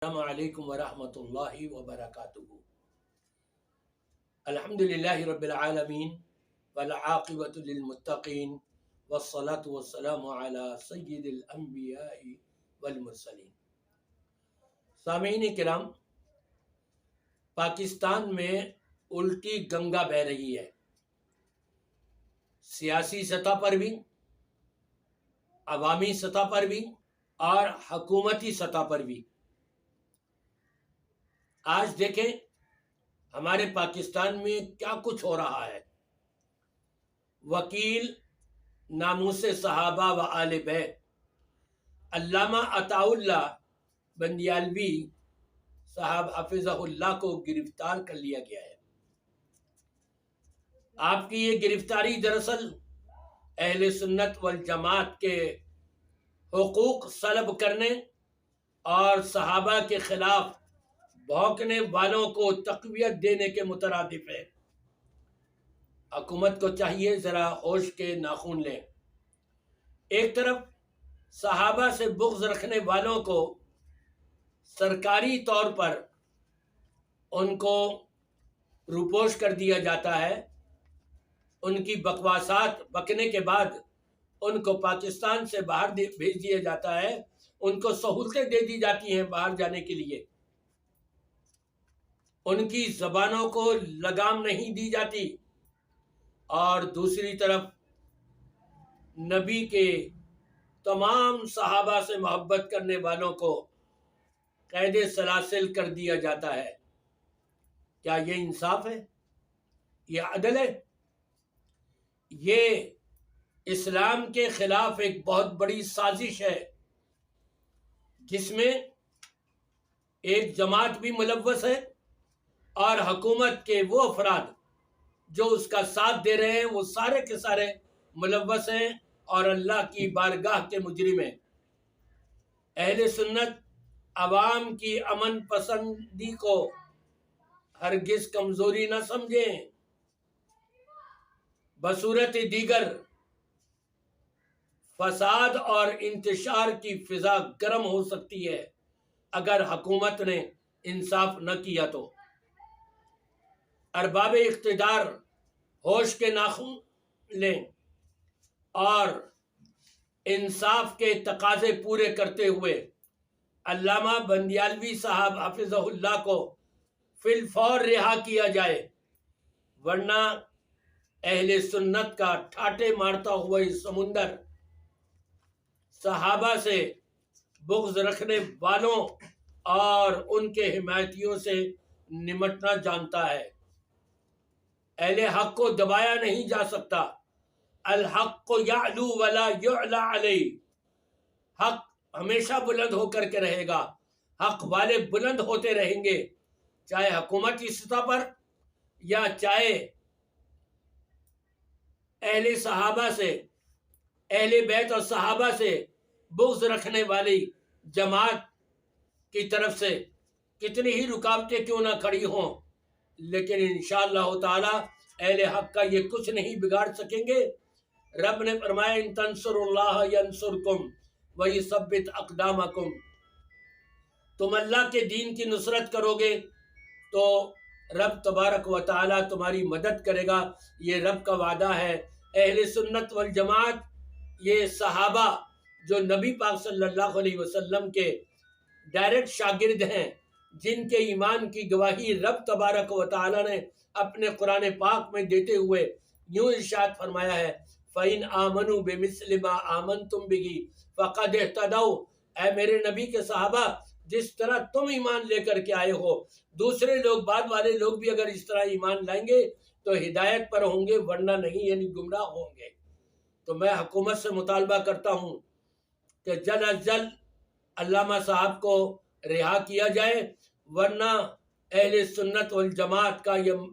السلام علیکم ورحمۃ اللہ وبرکاتہ۔ الحمدللہ رب العالمین والعاقبۃ للمتقین والصلاة والسلام علی سید الانبیاء والمرسلین۔ سامعین کرام، پاکستان میں الٹی گنگا بہہ رہی ہے، سیاسی سطح پر بھی، عوامی سطح پر بھی اور حکومتی سطح پر بھی۔ آج دیکھیں ہمارے پاکستان میں کیا کچھ ہو رہا ہے۔ وکیل ناموس صحابہ و آل بیت علامہ عطا اللہ بندیالوی صاحب حفظہ اللہ کو گرفتار کر لیا گیا ہے۔ آپ کی یہ گرفتاری دراصل اہل سنت والجماعت کے حقوق سلب کرنے اور صحابہ کے خلاف بھونکنے والوں کو تقویت دینے کے مترادف ہے۔ حکومت کو چاہیے ذرا ہوش کے ناخن لیں۔ ایک طرف صحابہ سے بغض رکھنے والوں کو سرکاری طور پر ان کو روپوش کر دیا جاتا ہے، ان کی بکواسات بکنے کے بعد ان کو پاکستان سے باہر بھیج دیا جاتا ہے، ان کو سہولتیں دے دی جاتی ہیں باہر جانے کے لیے، ان کی زبانوں کو لگام نہیں دی جاتی، اور دوسری طرف نبی کے تمام صحابہ سے محبت کرنے والوں کو قید سلاسل کر دیا جاتا ہے۔ کیا یہ انصاف ہے؟ یہ عدل ہے؟ یہ اسلام کے خلاف ایک بہت بڑی سازش ہے، جس میں ایک جماعت بھی ملوث ہے اور حکومت کے وہ افراد جو اس کا ساتھ دے رہے ہیں وہ سارے کے سارے ملوث ہیں اور اللہ کی بارگاہ کے مجرم ہیں۔ اہل سنت عوام کی امن پسندی کو ہرگز کمزوری نہ سمجھیں، بصورت دیگر فساد اور انتشار کی فضا گرم ہو سکتی ہے اگر حکومت نے انصاف نہ کیا تو۔ ارباب اقتدار ہوش کے ناخن لیں اور انصاف کے تقاضے پورے کرتے ہوئے علامہ بندیالوی صاحب حفظہ اللہ کو فی الفور رہا کیا جائے، ورنہ اہل سنت کا ٹھاٹے مارتا ہوا یہ سمندر صحابہ سے بغض رکھنے والوں اور ان کے حمایتیوں سے نمٹنا جانتا ہے۔ اہل حق کو دبایا نہیں جا سکتا۔ الحق یعلو ولا یعلی علیہ۔ حق ہمیشہ بلند ہو کر کے رہے گا، حق والے بلند ہوتے رہیں گے، چاہے حکومتی سطح پر یا چاہے اہل صحابہ سے، اہل بیت اور صحابہ سے بغض رکھنے والی جماعت کی طرف سے کتنی ہی رکاوٹیں کیوں نہ کھڑی ہوں، لیکن انشاءاللہ تعالی اہل حق کا یہ کچھ نہیں بگاڑ سکیں گے۔ رب نے فرمایا ان تنصروا اللہ ینصرکم ویثبت اقدامکم، تم اللہ کے دین کی نصرت کرو گے تو رب تبارک و تعالی تمہاری مدد کرے گا، یہ رب کا وعدہ ہے۔ اہل سنت والجماعت یہ صحابہ جو نبی پاک صلی اللہ علیہ وسلم کے ڈائریکٹ شاگرد ہیں، جن کے ایمان کی گواہی رب تبارک و تعالی نے اپنے قرآن پاک میں دیتے ہوئے یوں ارشاد فرمایا ہے فَإِنْ آمَنُوا بِمِثْلِ مَا آمَنْتُمْ بِهِ فَقَدْ اهْتَدَوْا۔ اے میرے نبی کے صحابہ، جس طرح تم ایمان لے کر کے آئے ہو، دوسرے لوگ بعد والے لوگ بھی اگر اس طرح ایمان لائیں گے تو ہدایت پر ہوں گے، ورنہ نہیں، یعنی گمراہ ہوں گے۔ تو میں حکومت سے مطالبہ کرتا ہوں کہ جلد از جلد علامہ صاحب کو رہا کیا جائے، ورنہ اہل سنت والجماعت کا یہ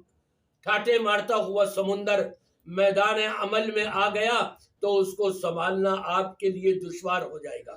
ٹھاٹے مارتا ہوا سمندر میدان عمل میں آ گیا تو اس کو سنبھالنا آپ کے لیے دشوار ہو جائے گا۔